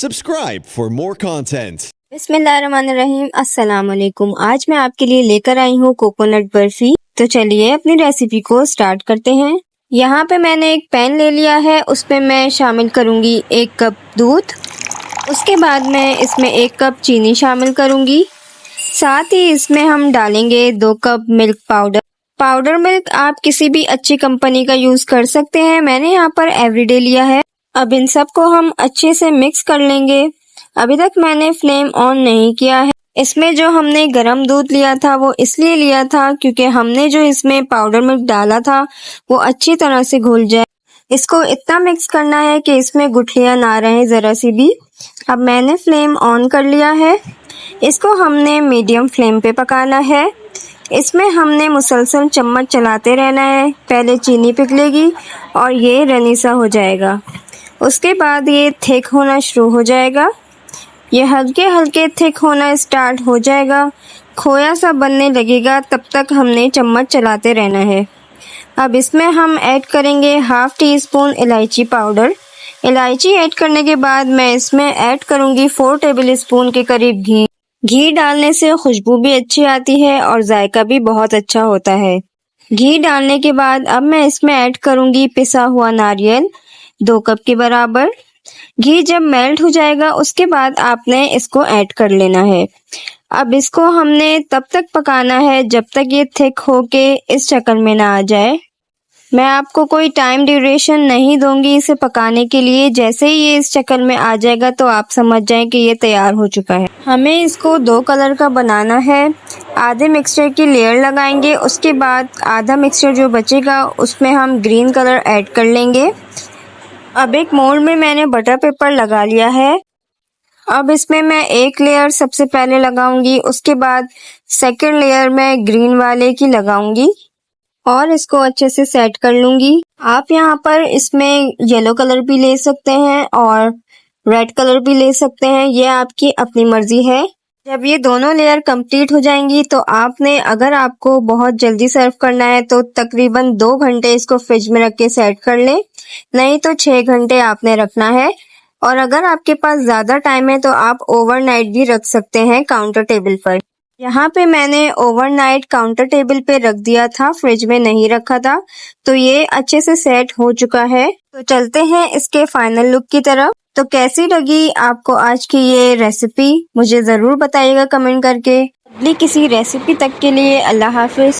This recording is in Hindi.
Subscribe for more content. बिस्मिल्लाहिर्रहमानिर्रहीम। अस्सलाम वालेकुम। आज मैं आपके लिए लेकर आई हूँ कोकोनट बर्फी। तो चलिए अपनी रेसिपी को स्टार्ट करते हैं। यहाँ पे मैंने एक पैन ले लिया है, उसमें मैं शामिल करूँगी 1 कप दूध। उसके बाद मैं इसमें 1 कप चीनी शामिल करूँगी। साथ ही इसमें हम डालेंगे 2 cup milk powder. Powder milk आप किसी भी अच्छी कंपनी का यूज़ कर सकते हैं, मैंने यहाँ पर एवरीडे लिया है। अब इन सब को हम अच्छे से मिक्स कर लेंगे। अभी तक मैंने फ्लेम ऑन नहीं किया है। इसमें जो हमने गरम दूध लिया था वो इसलिए लिया था क्योंकि हमने जो इसमें पाउडर मिल्क डाला था वो अच्छी तरह से घुल जाए। इसको इतना मिक्स करना है कि इसमें गुठलियाँ ना रहें ज़रा सी भी। अब मैंने फ्लेम ऑन कर लिया है। इसको हमने मीडियम फ्लेम पे पकाना है। इसमें हमने मुसलसल चम्मच चलाते रहना है। पहले चीनी पिघलेगी और ये रनी सा हो जाएगा। उसके बाद ये थिक होना शुरू हो जाएगा। ये हल्के हल्के थिक होना स्टार्ट हो जाएगा, खोया सा बनने लगेगा, तब तक हमने चम्मच चलाते रहना है। अब इसमें हम ऐड करेंगे 1/2 टीस्पून इलायची पाउडर। इलायची ऐड करने के बाद मैं इसमें ऐड करूँगी 4 टेबल स्पून के करीब घी। घी डालने से खुशबू भी अच्छी आती है और जायका भी बहुत अच्छा होता है। घी डालने के बाद अब मैं इसमें ऐड करूँगी पिसा हुआ नारियल 2 कप के बराबर। घी जब मेल्ट हो जाएगा उसके बाद आपने इसको ऐड कर लेना है। अब इसको हमने तब तक पकाना है जब तक ये थिक होके इस शक्ल में ना आ जाए। मैं आपको कोई टाइम ड्यूरेशन नहीं दूंगी इसे पकाने के लिए। जैसे ही ये इस शक्ल में आ जाएगा तो आप समझ जाएं कि ये तैयार हो चुका है। हमें इसको 2 कलर का बनाना है। आधे मिक्सचर की लेयर लगाएंगे, उसके बाद आधा मिक्सचर जो बचेगा उसमें हम ग्रीन कलर ऐड कर लेंगे। अब एक मोल्ड में मैंने बटर पेपर लगा लिया है। अब इसमें मैं 1 लेयर सबसे पहले लगाऊंगी, उसके बाद सेकंड लेयर में ग्रीन वाले की लगाऊंगी और इसको अच्छे से सेट कर लूंगी। आप यहाँ पर इसमें येलो कलर भी ले सकते हैं और रेड कलर भी ले सकते हैं, ये आपकी अपनी मर्जी है। जब ये दोनों लेयर कंप्लीट हो जाएंगी तो आपने, अगर आपको बहुत जल्दी सर्व करना है तो तकरीबन 2 घंटे इसको फ्रिज में रख के सेट कर लें, नहीं तो 6 घंटे आपने रखना है। और अगर आपके पास ज़्यादा टाइम है तो आप ओवरनाइट भी रख सकते हैं काउंटर टेबल पर। यहाँ पे मैंने ओवरनाइट काउंटर टेबल पे रख दिया था, फ्रिज में नहीं रखा था, तो ये अच्छे से सेट हो चुका है। तो चलते हैं इसके फाइनल लुक की तरफ। तो कैसी लगी आपको आज की ये रेसिपी, मुझे ज़रूर बताइएगा कमेंट करके। अगली किसी रेसिपी तक के लिए अल्लाह हाफिज़।